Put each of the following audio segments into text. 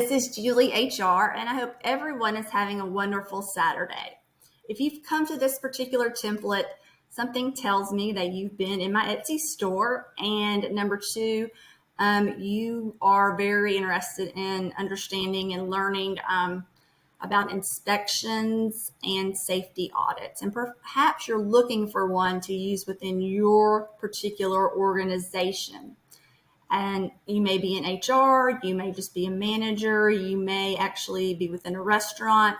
This is Julie HR, and I hope everyone is having a wonderful Saturday. If you've come to this particular template, something tells me that you've been in my Etsy store, and number two, you are very interested in understanding and learning about inspections and safety audits, and perhaps you're looking for one to use within your particular organization. And you may be in HR, you may just be a manager, you may actually be within a restaurant.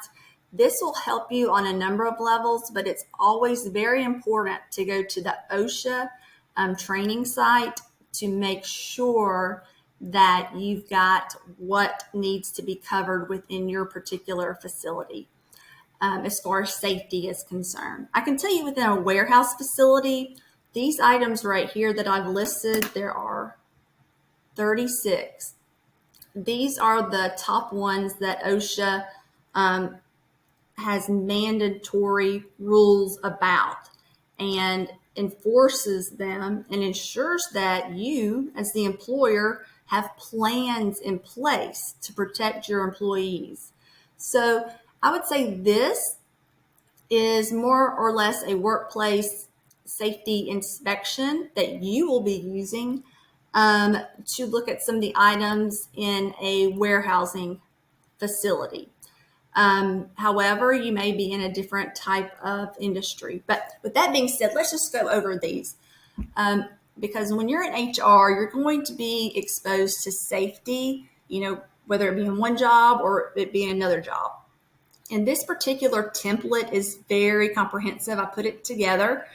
This will help you on a number of levels, but it's always very important to go to the OSHA training site to make sure that you've got what needs to be covered within your particular facility as far as safety is concerned. I can tell you within a warehouse facility, these items right here that I've listed, there are 36. These are the top ones that OSHA has mandatory rules about and enforces them and ensures that you, as the employer, have plans in place to protect your employees. So I would say this is more or less a workplace safety inspection that you will be using to look at some of the items in a warehousing facility. However, you may be in a different type of industry. But with that being said, let's just go over these. Because when you're in HR, you're going to be exposed to safety, whether it be in one job or it be in another job. And this particular template is very comprehensive. I put it together.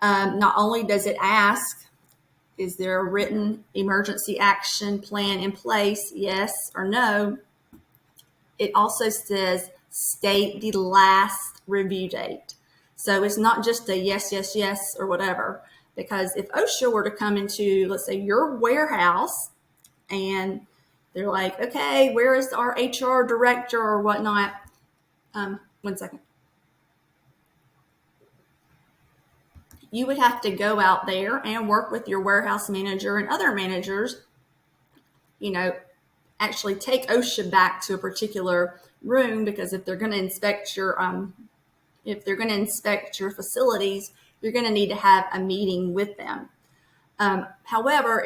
Not only does it ask, is there a written emergency action plan in place? Yes or no. It also says state the last review date. So it's not just a yes, yes, yes, or whatever. Because if OSHA were to come into, let's say, your warehouse and they're like, okay, where is our HR director or whatnot? 1 second. You would have to go out there and work with your warehouse manager and other managers, actually take OSHA back to a particular room, because if they're going to inspect your facilities, you're going to need to have a meeting with them. However,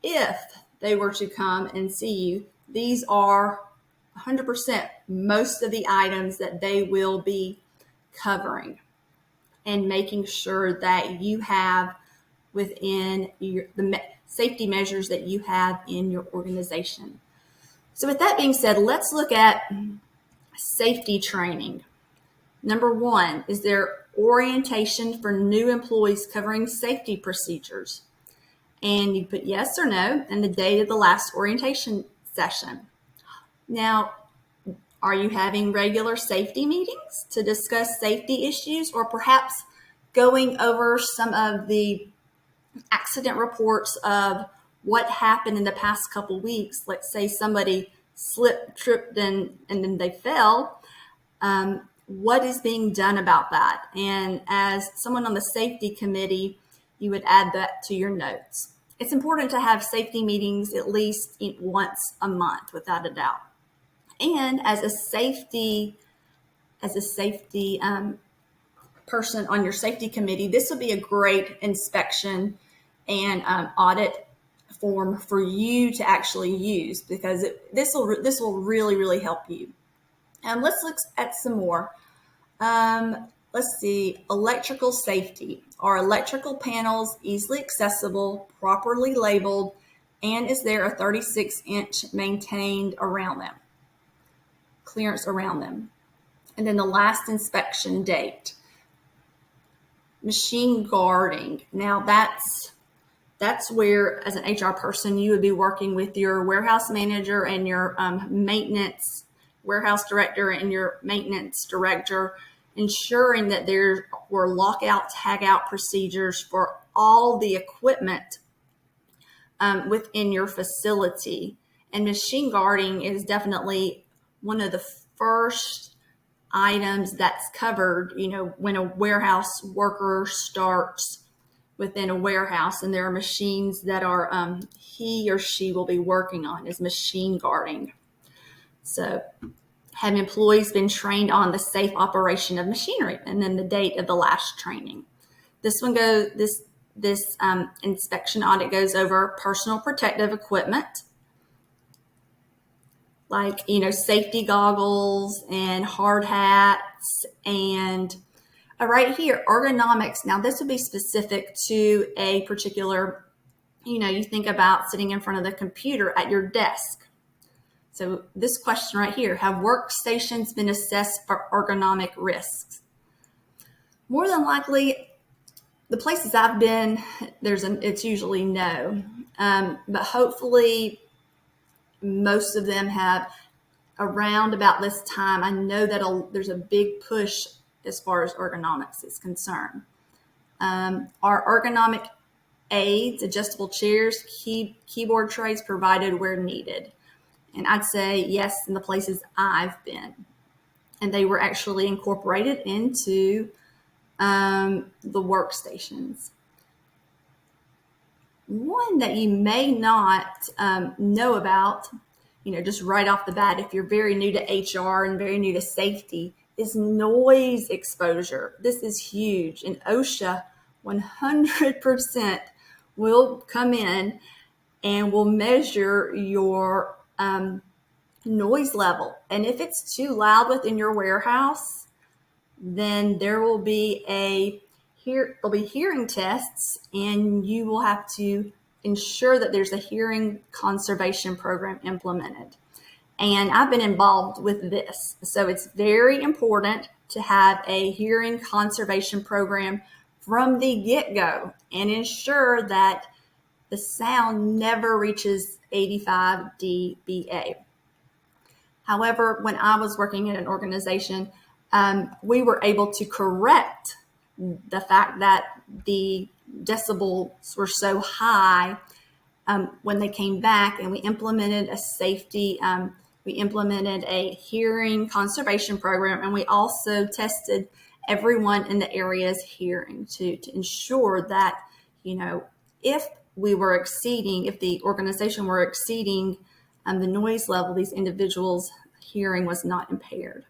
if they were to come and see you, these are 100% most of the items that they will be covering and making sure that you have within the safety measures that you have in your organization. So with that being said, let's look at safety training. Number one, is there orientation for new employees covering safety procedures? And you put yes or no and the date of the last orientation session. Now, are you having regular safety meetings to discuss safety issues, or perhaps going over some of the accident reports of what happened in the past couple weeks? Let's say somebody slipped, tripped, and then they fell. What is being done about that? And as someone on the safety committee, you would add that to your notes. It's important to have safety meetings at least once a month, without a doubt. And as a safety person on your safety committee, this would be a great inspection and audit form for you to actually use, because this will really, really help you. Let's look at some more. Let's see, electrical safety. Are electrical panels easily accessible, properly labeled, and is there a 36-inch maintained around them? Clearance around them. And then the last inspection date. Machine guarding. Now that's where, as an HR person, you would be working with your warehouse manager and your maintenance warehouse director and your maintenance director, ensuring that there were lockout, tagout procedures for all the equipment within your facility. And machine guarding is definitely one of the first items that's covered, when a warehouse worker starts within a warehouse, and there are machines that are he or she will be working on, is machine guarding. So, have employees been trained on the safe operation of machinery? And then the date of the last training. This inspection audit goes over personal protective equipment, like, safety goggles and hard hats, and right here, ergonomics. Now, this would be specific to a particular, you think about sitting in front of the computer at your desk. So this question right here, have workstations been assessed for ergonomic risks? More than likely, the places I've been, it's usually no. But hopefully most of them have. Around about this time, I know that there's a big push as far as ergonomics is concerned. Are ergonomic aids, adjustable chairs, keyboard trays provided where needed? And I'd say yes in the places I've been. And they were actually incorporated into the workstations. One that you may not know about, just right off the bat, if you're very new to HR and very new to safety, is noise exposure. This is huge. And OSHA 100% will come in and will measure your noise level. And if it's too loud within your warehouse, then there'll be hearing tests, and you will have to ensure that there's a hearing conservation program implemented. And I've been involved with this. So it's very important to have a hearing conservation program from the get-go and ensure that the sound never reaches 85 dBA. However, when I was working at an organization, we were able to correct the fact that the decibels were so high when they came back, and we implemented we implemented a hearing conservation program, and we also tested everyone in the area's hearing to ensure that, if the organization were exceeding the noise level, these individuals' hearing was not impaired.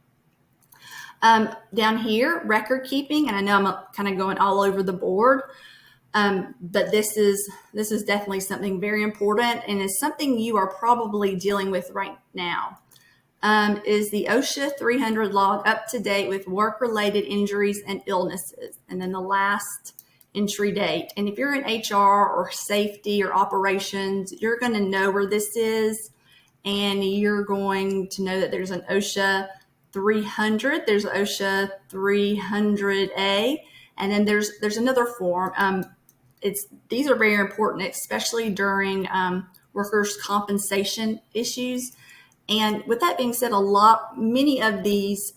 Down here, record keeping, and I know I'm kind of going all over the board, but this is definitely something very important, and is something you are probably dealing with right now. Is the OSHA 300 log up to date with work-related injuries and illnesses? And then the last entry date. And if you're in HR or safety or operations, you're going to know where this is, and you're going to know that there's an OSHA 300, there's OSHA 300A, and then there's another form. These are very important, especially during workers' compensation issues. And with that being said, many of these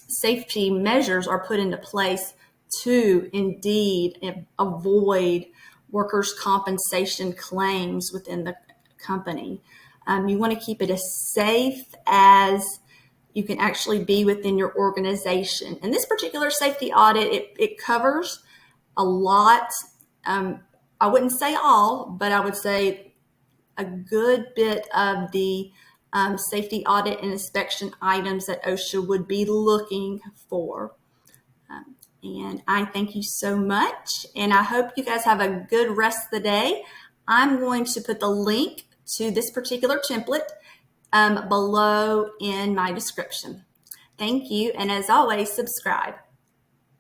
safety measures are put into place to indeed avoid workers' compensation claims within the company. You want to keep it as safe as you can actually be within your organization. And this particular safety audit, it covers a lot. I wouldn't say all, but I would say a good bit of the safety audit and inspection items that OSHA would be looking for. And I thank you so much, and I hope you guys have a good rest of the day. I'm going to put the link to this particular template below in my description. Thank you, and as always, subscribe.